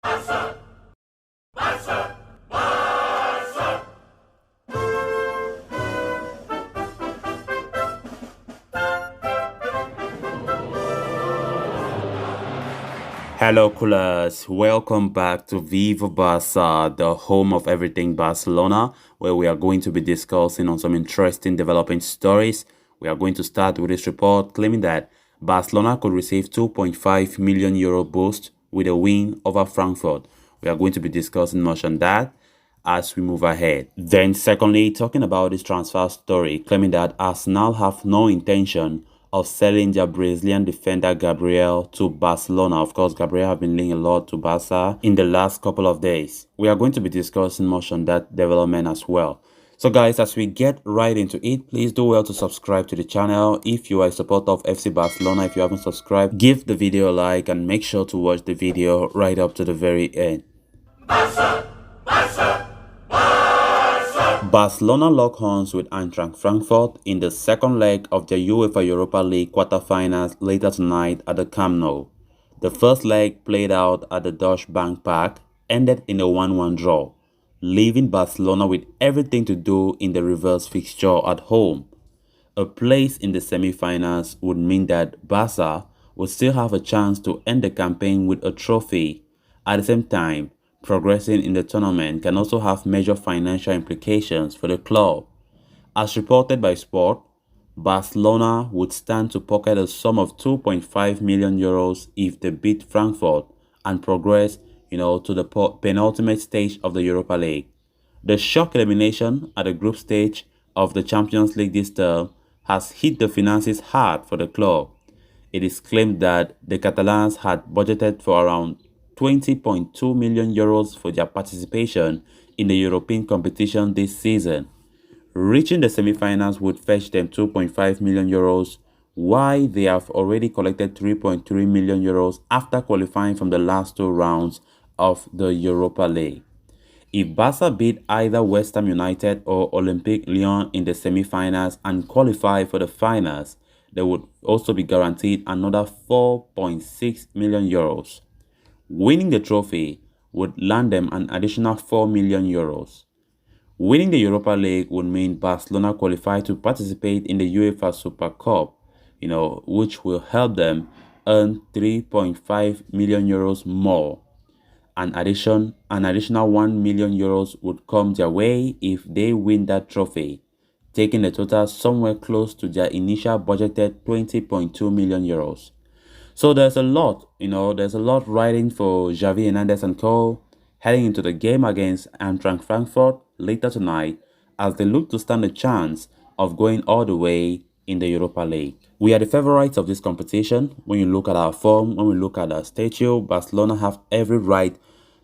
Barca, Barca, Barca. Hello, coolers. Welcome back to Viva Barca, the home of everything Barcelona, where we are going to be discussing on some interesting developing stories. We are going to start with this report claiming that Barcelona could receive 2.5 million euro boost with a win over Frankfurt. We are going to be discussing much on that as we move ahead. Then, secondly, talking about this transfer story, claiming that Arsenal have no intention of selling their Brazilian defender Gabriel to Barcelona. Of course, Gabriel have been linked a lot to Barca in the last couple of days. We are going to be discussing much on that development as well. So guys, as we get right into it, please do well to subscribe to the channel. If you are a supporter of FC Barcelona, if you haven't subscribed, give the video a like and make sure to watch the video right up to the very end. Barca, Barca, Barca. Barcelona lock horns with Eintracht Frankfurt in the second leg of the UEFA Europa League quarterfinals later tonight at the Camp Nou. The first leg, played out at the Dutch Bank Park, ended in a 1-1 draw, leaving Barcelona with everything to do in the reverse fixture at home. A place in the semi-finals would mean that Barca would still have a chance to end the campaign with a trophy. At the same time, progressing in the tournament can also have major financial implications for the club. As reported by Sport, Barcelona would stand to pocket a sum of 2.5 million euros if they beat Frankfurt and progress, to the penultimate stage of the Europa League. The shock elimination at the group stage of the Champions League this term has hit the finances hard for the club. It is claimed that the Catalans had budgeted for around 20.2 million euros for their participation in the European competition this season. Reaching the semi-finals would fetch them 2.5 million euros, while they have already collected 3.3 million euros after qualifying from the last two rounds of the Europa League. If Barca beat either West Ham United or Olympique Lyon in the semi-finals and qualify for the finals, they would also be guaranteed another 4.6 million euros. Winning the trophy would land them an additional 4 million euros. Winning the Europa League would mean Barcelona qualify to participate in the UEFA Super Cup, which will help them earn 3.5 million euros more. An additional 1 million euros would come their way if they win that trophy, taking the total somewhere close to their initial budgeted 20.2 million euros. So there's a lot, riding for Xavi Hernandez and co. heading into the game against Eintracht Frankfurt later tonight as they look to stand a chance of going all the way in the Europa League. We are the favorites of this competition. When you look at our form, when we look at our statue, Barcelona have every right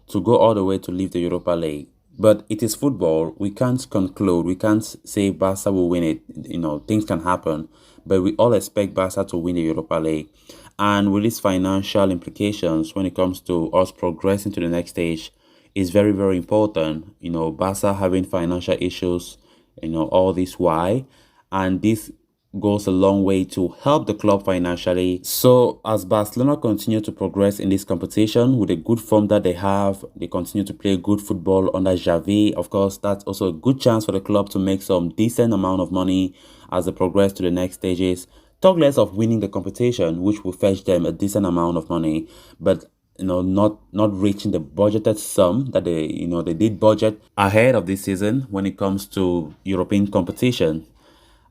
to go all the way to leave the Europa League. But it is football. We can't conclude. We can't say Barca will win it. Things can happen. But we all expect Barca to win the Europa League. And with its financial implications when it comes to us progressing to the next stage is very, very important. Barca having financial issues, all this why. And this goes a long way to help the club financially. So as Barcelona continue to progress in this competition with the good form that they have, they continue to play good football under Xavi. Of course, that's also a good chance for the club to make some decent amount of money as they progress to the next stages. Talk less of winning the competition, which will fetch them a decent amount of money, but not reaching the budgeted sum that they did budget ahead of this season when it comes to European competition.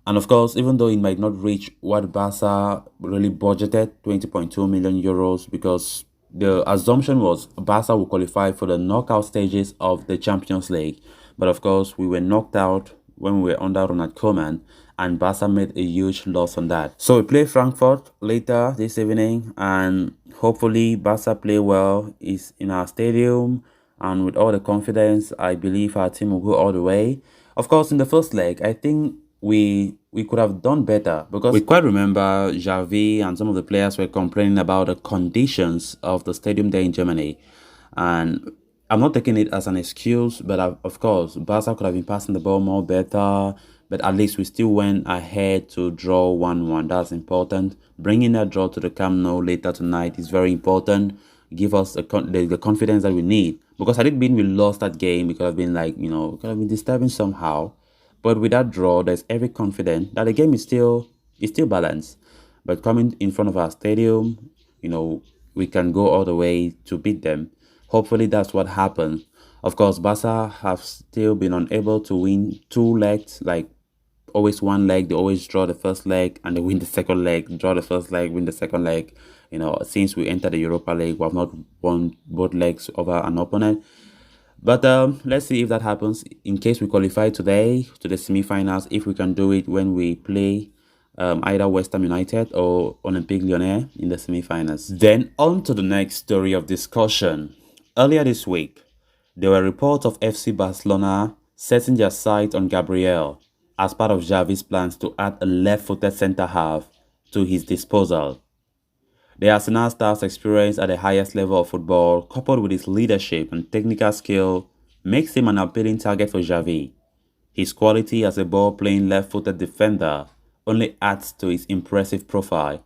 And of course, even though it might not reach what Barca really budgeted, 20.2 million euros, because the assumption was Barca will qualify for the knockout stages of the Champions League. But of course, we were knocked out when we were under Ronald Koeman, and Barca made a huge loss on that. So we play Frankfurt later this evening, and hopefully Barca play well. Is in our stadium, and with all the confidence, I believe our team will go all the way. Of course, in the first leg, I think we could have done better because we quite remember Xavi and some of the players were complaining about the conditions of the stadium there in Germany, and I'm not taking it as an excuse, but of course Barca could have been passing the ball more better, but at least we still went ahead to draw 1-1. That's important. Bringing that draw to the Camp Nou later tonight is very important. give us the confidence that we need. Because had it been we lost that game, it could have been like, it could have been disturbing somehow. But with that draw, there's every confidence that the game is still balanced. But coming in front of our stadium, we can go all the way to beat them. Hopefully that's what happens. Of course, Barca have still been unable to win two legs, like always one leg. They always draw the first leg and they win the second leg, draw the first leg, win the second leg. Since we entered the Europa League, we have not won both legs over an opponent. But let's see if that happens. In case we qualify today to the semi-finals, if we can do it when we play either West Ham United or Olympique Lyonnais in the semi-finals. Then on to the next story of discussion. Earlier this week, there were reports of FC Barcelona setting their sights on Gabriel as part of Xavi's plans to add a left-footed centre-half to his disposal. The Arsenal star's experience at the highest level of football, coupled with his leadership and technical skill, makes him an appealing target for Xavi. His quality as a ball-playing left-footed defender only adds to his impressive profile.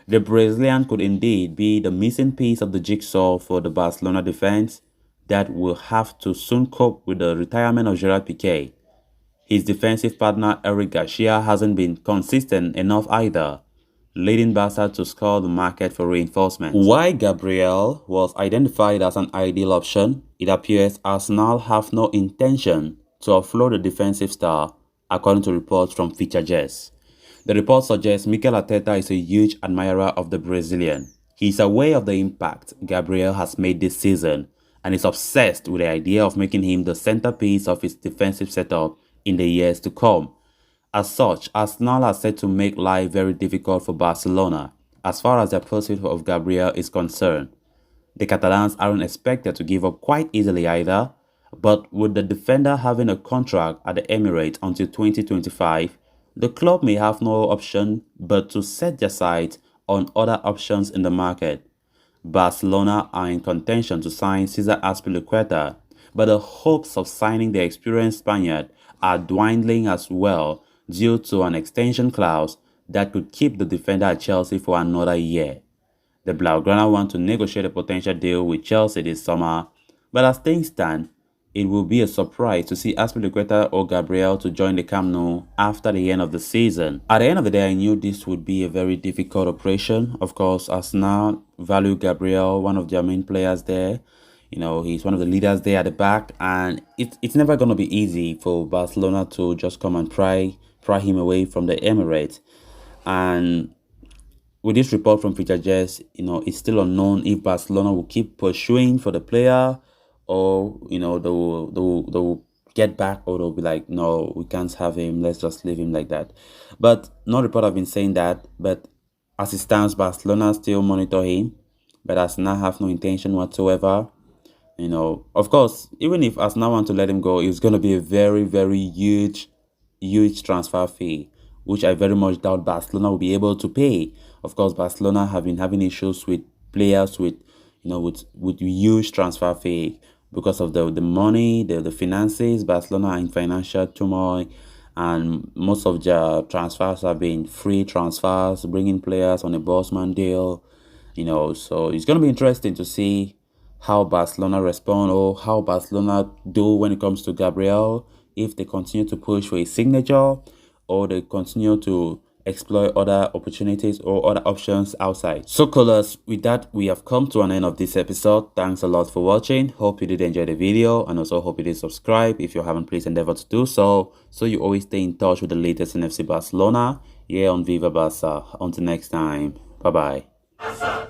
The Brazilian could indeed be the missing piece of the jigsaw for the Barcelona defense that will have to soon cope with the retirement of Gerard Piqué. His defensive partner Eric Garcia hasn't been consistent enough either, leading Barca to scour the market for reinforcements. While Gabriel was identified as an ideal option, it appears Arsenal have no intention to offload the defensive star, according to reports from Features. The report suggests Mikel Arteta is a huge admirer of the Brazilian. He is aware of the impact Gabriel has made this season and is obsessed with the idea of making him the centerpiece of his defensive setup in the years to come. As such, Arsenal are set to make life very difficult for Barcelona as far as their pursuit of Gabriel is concerned. The Catalans aren't expected to give up quite easily either, but with the defender having a contract at the Emirates until 2025, the club may have no option but to set their sights on other options in the market. Barcelona are in contention to sign Cesar Azpilicueta, but the hopes of signing the experienced Spaniard are dwindling as well due to an extension clause that could keep the defender at Chelsea for another year. The Blaugrana want to negotiate a potential deal with Chelsea this summer, but as things stand, it will be a surprise to see Azpilicueta or Gabriel to join the Camp Nou after the end of the season. At the end of the day, I knew this would be a very difficult operation. Of course, Arsenal value Gabriel, one of their main players there. He's one of the leaders there at the back, and it's never going to be easy for Barcelona to just come and pry him away from the Emirates. And with this report from Features, it's still unknown if Barcelona will keep pursuing for the player, or they will get back, or they'll be like, no, we can't have him, let's just leave him like that. But no report have been saying that. But as it stands, Barcelona still monitor him, but Arsenal have no intention whatsoever. Of course, even if Arsenal want to let him go, it's going to be a very, very huge transfer fee, which I very much doubt Barcelona will be able to pay. Of course, Barcelona have been having issues with players with huge transfer fee because of the money, the finances. Barcelona are in financial turmoil, and most of their transfers have been free transfers, bringing players on a Bosman deal. So it's going to be interesting to see how Barcelona respond, or how Barcelona do when it comes to Gabriel, if they continue to push for his signature, or they continue to explore other opportunities or other options outside. So callers, with that, we have come to an end of this episode. Thanks a lot for watching. Hope you did enjoy the video, and also hope you did subscribe. If you haven't, please endeavor to do so you always stay in touch with the latest in FC Barcelona here on Viva Barca. Until next time, bye bye.